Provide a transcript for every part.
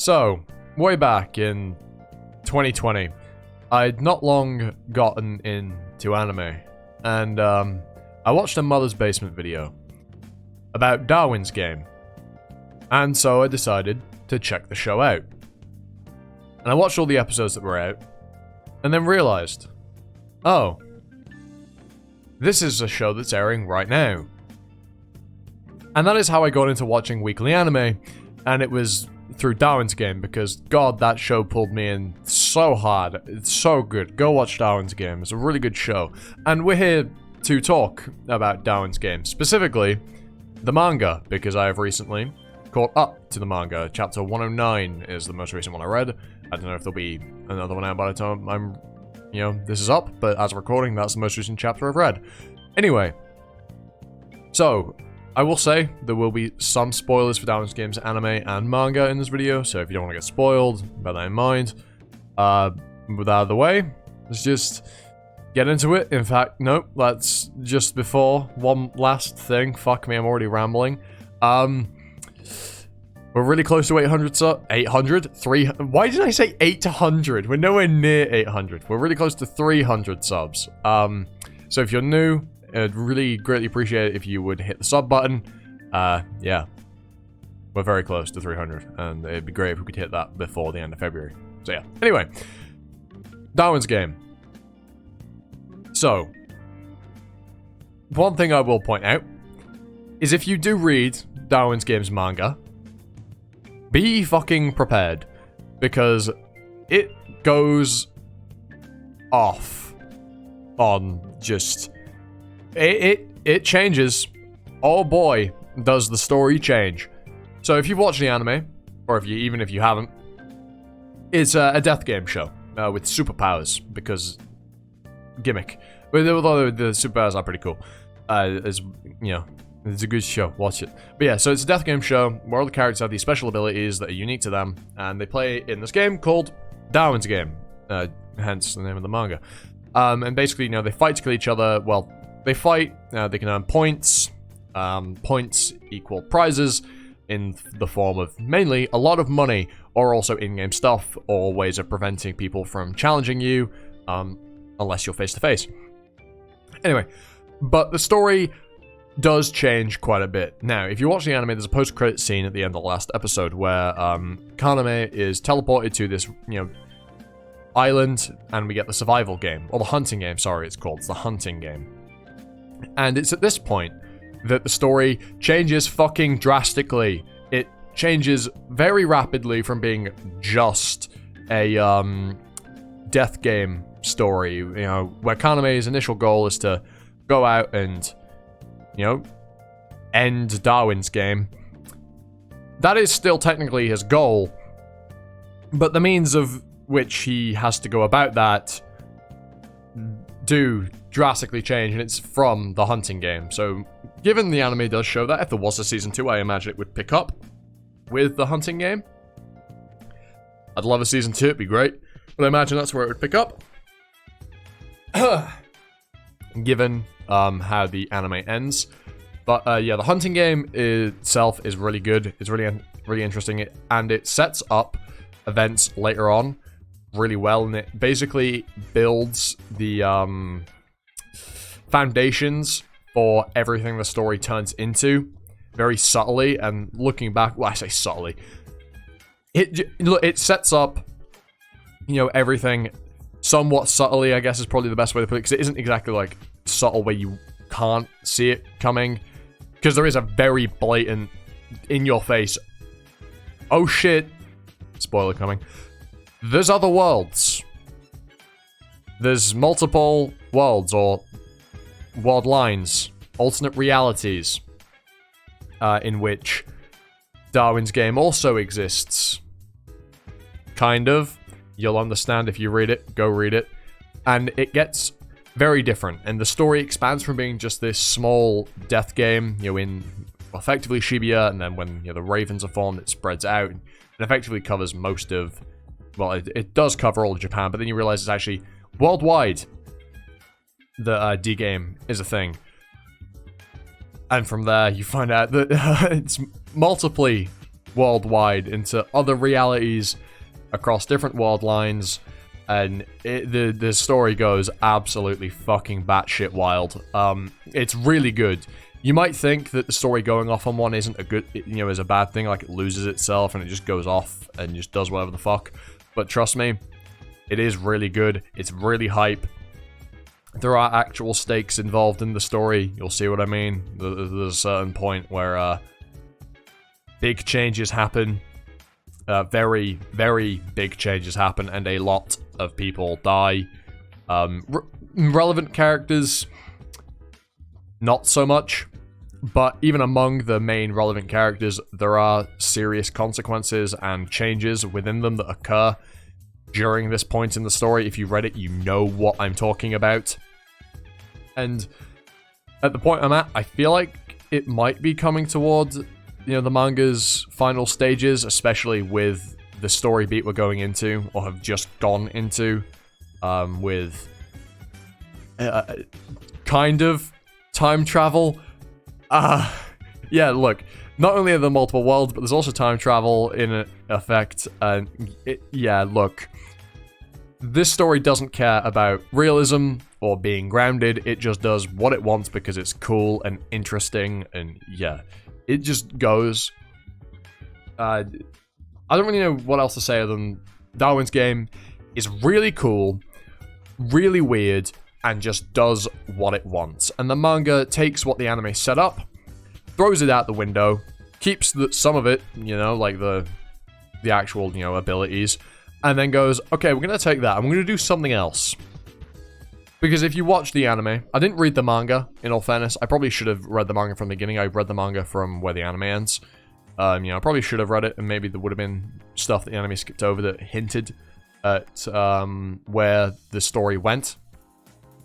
So, way back in 2020, I'd not long gotten into anime, and I watched a Mother's Basement video about Darwin's game, and so I decided to check the show out. And I watched all the episodes that were out, and then realized, oh, this is a show that's airing right now. And that is how I got into watching weekly anime, and it was through Darwin's game, because god, that show pulled me in so hard. It's so good. Go watch Darwin's game. It's a really good show. And we're here to talk about Darwin's game, specifically the manga, because I have recently caught up to the manga. Chapter 109 is the most recent one I read. I don't know if there'll be another one out by the time this is up, but as of recording, that's the most recent chapter I've read. Anyway, so I will say there will be some spoilers for Darwin's Game's anime and manga in this video, so if you don't want to get spoiled, bear that in mind. With that out of the way, let's just get into it. In fact, nope, that's just before one last thing. Fuck me, I'm already rambling. We're really close to 800 800? 300? Why did I say 800? We're nowhere near 800. We're really close to 300 subs. So if you're new, I'd really greatly appreciate it if you would hit the sub button. Yeah. We're very close to 300, and it'd be great if we could hit that before the end of February. So yeah. Anyway. Darwin's Game. So, one thing I will point out is if you do read Darwin's Game's manga, be fucking prepared, because it goes off on just... It changes. Oh boy, does the story change. So if you've watched the anime, or even if you haven't, it's a death game show with superpowers, because gimmick. But although the superpowers are pretty cool, it's a good show. Watch it. But yeah, so it's a death game show where all the characters have these special abilities that are unique to them, and they play in this game called Darwin's Game, hence the name of the manga. And basically, they fight to kill each other. Well, they fight, they can earn points. Points equal prizes in the form of mainly a lot of money, or also in-game stuff, or ways of preventing people from challenging you, unless you're face-to-face. Anyway, but the story does change quite a bit. Now, if you watch the anime, there's a post-credit scene at the end of the last episode where Kaname is teleported to this, island, and we get the survival game, or the hunting game, sorry, it's called. It's the hunting game. And it's at this point that the story changes fucking drastically. It changes very rapidly from being just a death game story, where Kaname's initial goal is to go out and, end Darwin's game. That is still technically his goal, but the means of which he has to go about that do drastically change, and it's from the hunting game. So, given the anime does show that, if there was a season 2, I imagine it would pick up with the hunting game. I'd love a season 2, it'd be great, but I imagine that's where it would pick up. Given how the anime ends. But yeah, the hunting game itself is really good. It's really interesting, and it sets up events later on really well, and it basically builds the foundations for everything the story turns into very subtly. And looking back, well, I say subtly, it sets up everything somewhat subtly, I guess is probably the best way to put it, because it isn't exactly like subtle where you can't see it coming, because there is a very blatant in your face, oh shit, spoiler coming. There's other worlds. There's multiple worlds, or world lines, alternate realities, in which Darwin's Game also exists. Kind of. You'll understand if you read it. Go read it. And it gets very different, and the story expands from being just this small death game, in effectively Shibuya, and then when the ravens are formed, it spreads out and effectively covers most of... Well, it does cover all of Japan, but then you realize it's actually worldwide. The D game is a thing. And from there, you find out that it's multiply worldwide into other realities across different world lines, and the story goes absolutely fucking batshit wild. It's really good. You might think that the story going off on one isn't a good, is a bad thing, like it loses itself and it just goes off and just does whatever the fuck. But trust me, it is really good. It's really hype. There are actual stakes involved in the story. You'll see what I mean. There's a certain point where big changes happen. Very, very big changes happen, and a lot of people die. Relevant characters, not so much. But even among the main relevant characters, there are serious consequences and changes within them that occur during this point in the story. If you read it, you know what I'm talking about. And at the point I'm at, I feel like it might be coming towards, the manga's final stages, especially with the story beat we're going into, or have just gone into, with kind of time travel. Yeah, look, not only are there multiple worlds, but there's also time travel in effect, and yeah, look, this story doesn't care about realism or being grounded. It just does what it wants because it's cool and interesting, and yeah, it just goes. I don't really know what else to say other than Darwin's game is really cool, really weird, and just does what it wants. And the manga takes what the anime set up, throws it out the window, keeps some of it, like the actual, abilities, and then goes, okay, we're going to take that and we're going to do something else. Because if you watch the anime, I didn't read the manga, in all fairness. I probably should have read the manga from the beginning. I read the manga from where the anime ends. I probably should have read it, and maybe there would have been stuff that the anime skipped over that hinted at where the story went.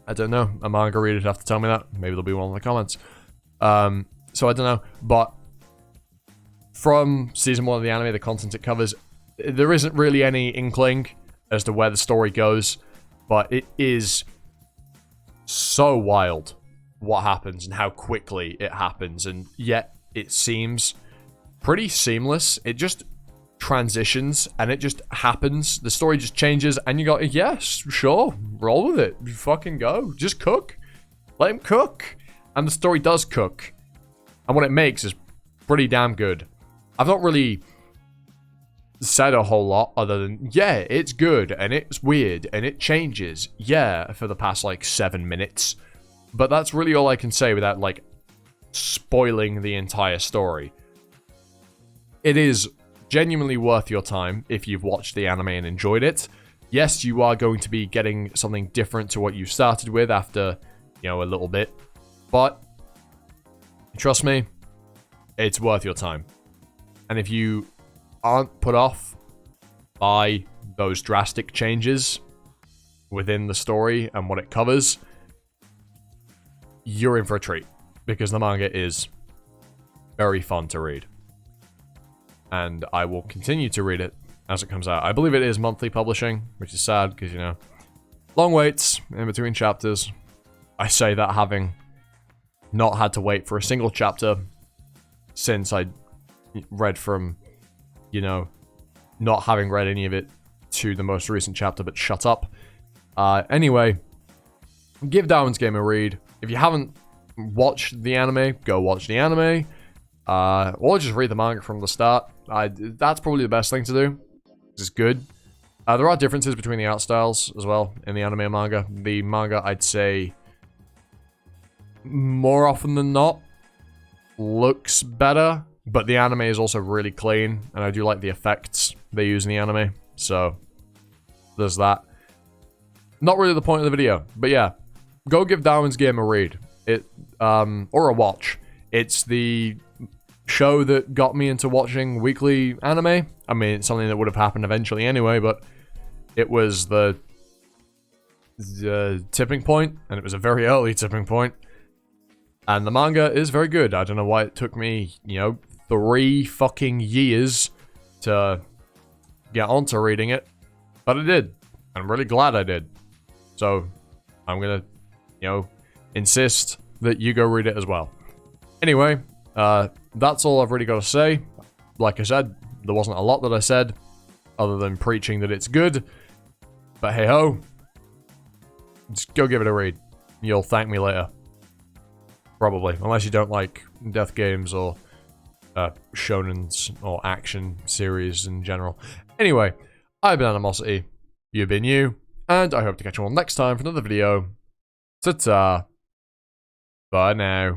I don't know. A manga reader would have to tell me that. Maybe there'll be one in the comments. So I don't know. But from season 1 of the anime, the content it covers, there isn't really any inkling as to where the story goes. But it is so wild what happens and how quickly it happens. And yet it seems pretty seamless. It just transitions and it just happens. The story just changes and you go, yes, sure, roll with it. Fucking go. Just cook. Let him cook. And the story does cook. And what it makes is pretty damn good. I've not really said a whole lot other than, yeah, it's good and it's weird and it changes. Yeah, for the past like 7 minutes. But that's really all I can say without like spoiling the entire story. It is genuinely worth your time if you've watched the anime and enjoyed it. Yes, you are going to be getting something different to what you started with after, a little bit. But trust me, it's worth your time. And if you aren't put off by those drastic changes within the story and what it covers, you're in for a treat. Because the manga is very fun to read. And I will continue to read it as it comes out. I believe it is monthly publishing, which is sad because, long waits in between chapters. I say that having not had to wait for a single chapter since I read from, not having read any of it to the most recent chapter, but shut up. Anyway, give Darwin's Game a read. If you haven't watched the anime, go watch the anime. Or just read the manga from the start. That's probably the best thing to do. It's good. There are differences between the art styles as well in the anime and manga. The manga, I'd say, more often than not, looks better. But the anime is also really clean. And I do like the effects they use in the anime. So, there's that. Not really the point of the video. But yeah, go give Darwin's Game a read. Or a watch. It's the show that got me into watching weekly anime. I mean, it's something that would have happened eventually anyway, but it was the tipping point, and it was a very early tipping point. And the manga is very good. I don't know why it took me, 3 fucking years to get onto reading it, but I did. I'm really glad I did. So, I'm gonna, insist that you go read it as well. Anyway, that's all I've really got to say. Like I said, there wasn't a lot that I said, other than preaching that it's good. But hey ho, just go give it a read. You'll thank me later. Probably, unless you don't like death games or shonens or action series in general. Anyway, I've been Animosity, you've been you, and I hope to catch you all next time for another video. Ta-ta. Bye now.